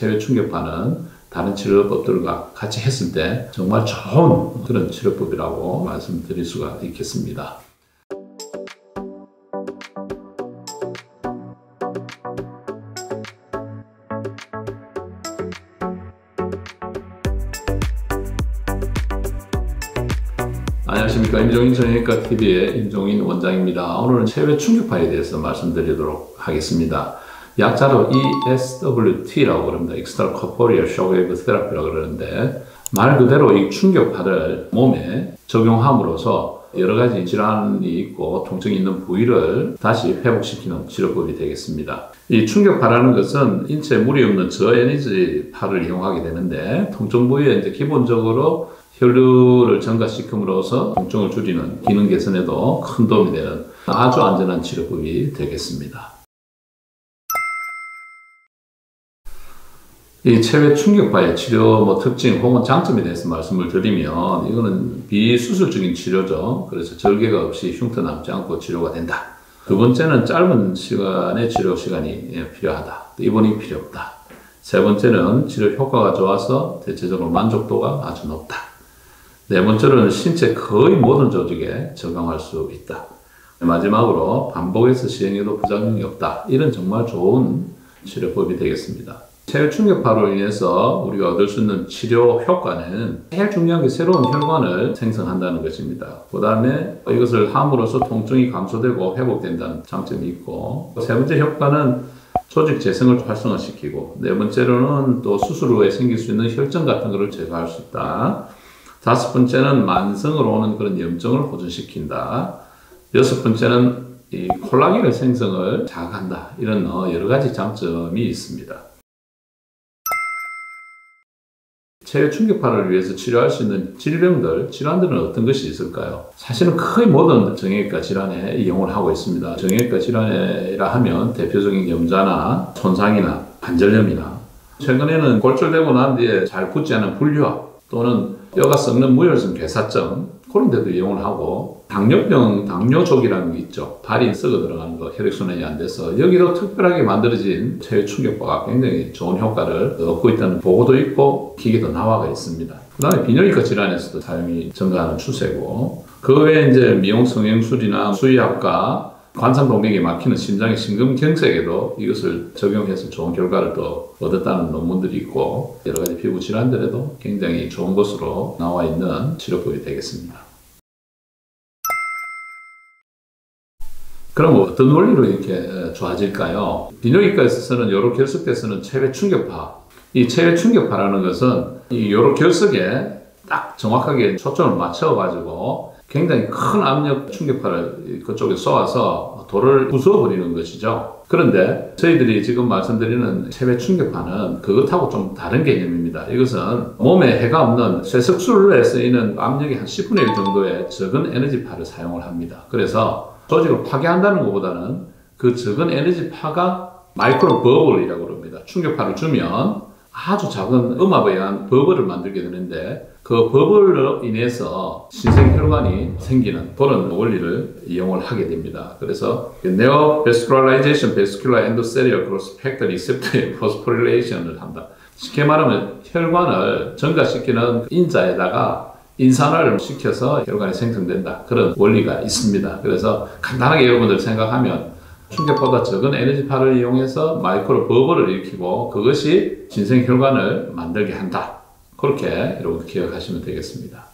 체외 충격파는 다른 치료법들과 같이 했을 때 정말 좋은 그런 치료법이라고 말씀드릴 수가 있겠습니다. 안녕하십니까. 임종인 정형외과 TV의 임종인 원장입니다. 오늘은 체외 충격파에 대해서 말씀드리도록 하겠습니다. 약자로 ESWT라고 그럽니다. External Corporeal Shockwave Therapy라고 그러는데, 말 그대로 이 충격파를 몸에 적용함으로써 여러 가지 질환이 있고 통증이 있는 부위를 다시 회복시키는 치료법이 되겠습니다. 이 충격파라는 것은 인체에 무리 없는 저에너지 파를 이용하게 되는데, 통증 부위에 이제 기본적으로 혈류를 증가시킴으로써 통증을 줄이는 기능 개선에도 큰 도움이 되는 아주 안전한 치료법이 되겠습니다. 이 체외 충격파의 치료 특징 혹은 장점에 대해서 말씀을 드리면, 이거는 비수술적인 치료죠. 그래서 절개가 없이 흉터 남지 않고 치료가 된다. 두 번째는 짧은 시간의 치료 시간이 필요하다. 입원이 필요 없다. 세 번째는 치료 효과가 좋아서 대체적으로 만족도가 아주 높다. 네 번째로는 신체 거의 모든 조직에 적용할 수 있다. 마지막으로 반복해서 시행해도 부작용이 없다. 이런 정말 좋은 치료법이 되겠습니다. 체외 충격파로 인해서 우리가 얻을 수 있는 치료 효과는 제일 중요한 게 새로운 혈관을 생성한다는 것입니다. 그 다음에 이것을 함으로써 통증이 감소되고 회복된다는 장점이 있고, 세 번째 효과는 조직 재생을 활성화시키고, 네 번째로는 또 수술 후에 생길 수 있는 혈전 같은 것을 제거할 수 있다. 다섯 번째는 만성으로 오는 그런 염증을 호전시킨다. 여섯 번째는 이 콜라겐의 생성을 자극한다. 이런 여러 가지 장점이 있습니다. 체외 충격파를 위해서 치료할 수 있는 질환들은 어떤 것이 있을까요? 사실은 거의 모든 정형외과 질환에 이용을 하고 있습니다. 정형외과 질환이라 하면 대표적인 염좌나 손상이나 관절염이나, 최근에는 골절되고 난 뒤에 잘 붙지 않은 불류압 또는 뼈가 썩는 무혈성 괴사증, 그런 데도 이용을 하고, 당뇨병, 당뇨족이라는 게 있죠. 발이 썩어 들어가는 거, 혈액순환이 안 돼서 여기도 특별하게 만들어진 체외 충격파가 굉장히 좋은 효과를 얻고 있다는 보고도 있고 기계도 나와가 있습니다. 그 다음에 비뇨기과 질환에서도 사용이 증가하는 추세고, 그 외에 이제 미용 성형술이나 수의학과, 관상동맥이 막히는 심장의 심근경색에도 이것을 적용해서 좋은 결과를 또 얻었다는 논문들이 있고, 여러 가지 피부 질환들에도 굉장히 좋은 것으로 나와 있는 치료법이 되겠습니다. 그럼 어떤 원리로 이렇게 좋아질까요? 비뇨기과에서는 요로 결석대에서는 체외 충격파, 이 체외 충격파라는 것은 이 요로 결석에 딱 정확하게 초점을 맞춰가지고 굉장히 큰 압력 충격파를 그쪽에 쏘아서 돌을 부숴버리는 것이죠. 그런데 저희들이 지금 말씀드리는 체외 충격파는 그것하고 좀 다른 개념입니다. 이것은 몸에 해가 없는 쇠석술에 쓰이는 압력의 한 10분의 1 정도의 적은 에너지파를 사용을 합니다. 그래서 조직을 파괴한다는 것보다는 그 적은 에너지파가 마이크로 버블이라고 합니다. 충격파를 주면 아주 작은 음압에 의한 버블을 만들게 되는데, 그 버블로 인해서 신생혈관이 생기는 그런 원리를 이용을 하게 됩니다. 그래서 Neovascularization Vascular Endothelial Growth Factor Receptor Phosphorylation을 한다. 쉽게 말하면 혈관을 증가시키는 인자에다가 인산화를 시켜서 혈관이 생성된다. 그런 원리가 있습니다. 그래서 간단하게 여러분들 생각하면 충격보다 적은 에너지파를 이용해서 마이크로 버블을 일으키고 그것이 신생혈관을 만들게 한다. 그렇게 여러분 기억하시면 되겠습니다.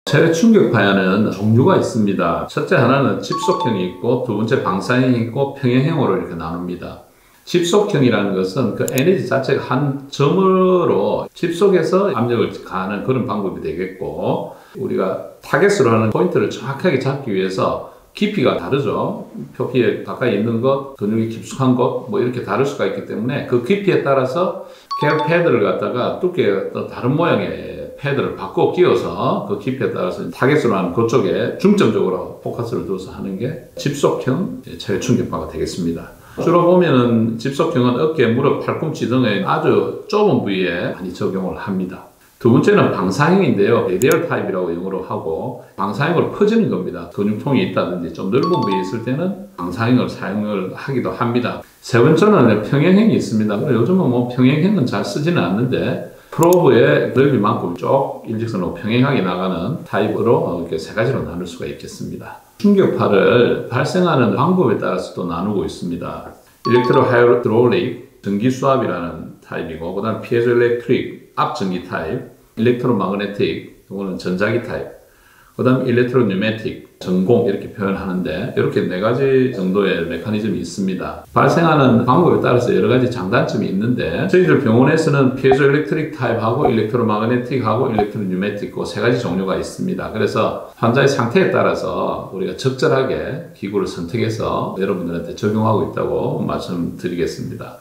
체외 충격파에는 종류가 있습니다. 첫째 하나는 집속형이 있고, 두 번째 방사형이 있고, 평형형으로 이렇게 나눕니다. 집속형이라는 것은 그 에너지 자체가 한 점으로 집속해서 압력을 가하는 그런 방법이 되겠고, 우리가 타겟으로 하는 포인트를 정확하게 잡기 위해서 깊이가 다르죠. 표피에 가까이 있는 것, 근육이 깊숙한 것, 뭐 이렇게 다를 수가 있기 때문에 그 깊이에 따라서 케어 패드를 갖다가 두께 다른 모양의 패드를 바꿔 끼워서 그 깊이에 따라서 타겟으로 하는 그쪽에 중점적으로 포커스를 둬서 하는 게 집속형 체외 충격파가 되겠습니다. 주로 보면은 집속형은 어깨, 무릎, 팔꿈치 등의 아주 좁은 부위에 많이 적용을 합니다. 두 번째는 방사형인데요. 레디얼 타입이라고 영어로 하고 방사형으로 퍼지는 겁니다. 근육통이 있다든지 좀 넓은 부위에 있을 때는 방사형을 사용을 하기도 합니다. 세 번째는 평행형이 있습니다. 요즘은 뭐 평행형은 잘 쓰지는 않는데 프로브의 넓이만큼 쭉 일직선으로 평행하게 나가는 타입으로 이렇게 세 가지로 나눌 수가 있겠습니다. 충격파를 발생하는 방법에 따라서 또 나누고 있습니다. 일렉트로 하이드롤릭 전기 수압이라는 타입이고, 그 다음 피에조 일렉트릭 압전기 타입, 일렉트로 마그네틱 이거는 전자기 타입, 그 다음 일렉트로 뉴매틱 전공 이렇게 표현하는데 이렇게 네 가지 정도의 메커니즘이 있습니다. 발생하는 방법에 따라서 여러 가지 장단점이 있는데 저희들 병원에서는 피에조 일렉트릭 타입하고 일렉트로 마그네틱하고 일렉트로 뉴매틱 그 세 가지 종류가 있습니다. 그래서 환자의 상태에 따라서 우리가 적절하게 기구를 선택해서 여러분들한테 적용하고 있다고 말씀드리겠습니다.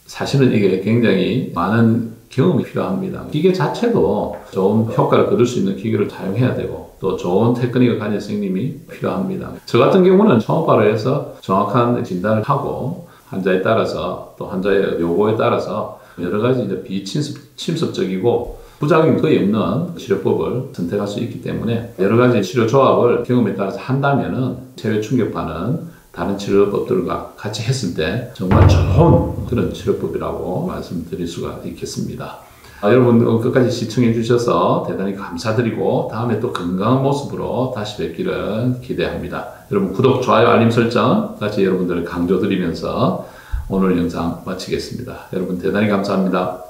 사실은 이게 굉장히 많은 경험이 필요합니다. 기계 자체도 좋은 효과를 거둘 수 있는 기계를 사용해야 되고 또 좋은 테크닉을 가진 선생님이 필요합니다. 저 같은 경우는 초음파로 해서 정확한 진단을 하고 환자에 따라서 또 환자의 요구에 따라서 여러 가지 이제 비침습적이고 부작용이 거의 없는 치료법을 선택할 수 있기 때문에 여러 가지 치료 조합을 경험에 따라서 한다면은 체외 충격파는 다른 치료법들과 같이 했을 때 정말 좋은 그런 치료법이라고 말씀드릴 수가 있겠습니다. 여러분 끝까지 시청해 주셔서 대단히 감사드리고 다음에 또 건강한 모습으로 다시 뵙기를 기대합니다. 여러분 구독, 좋아요, 알림 설정까지 여러분들을 강조드리면서 오늘 영상 마치겠습니다. 여러분 대단히 감사합니다.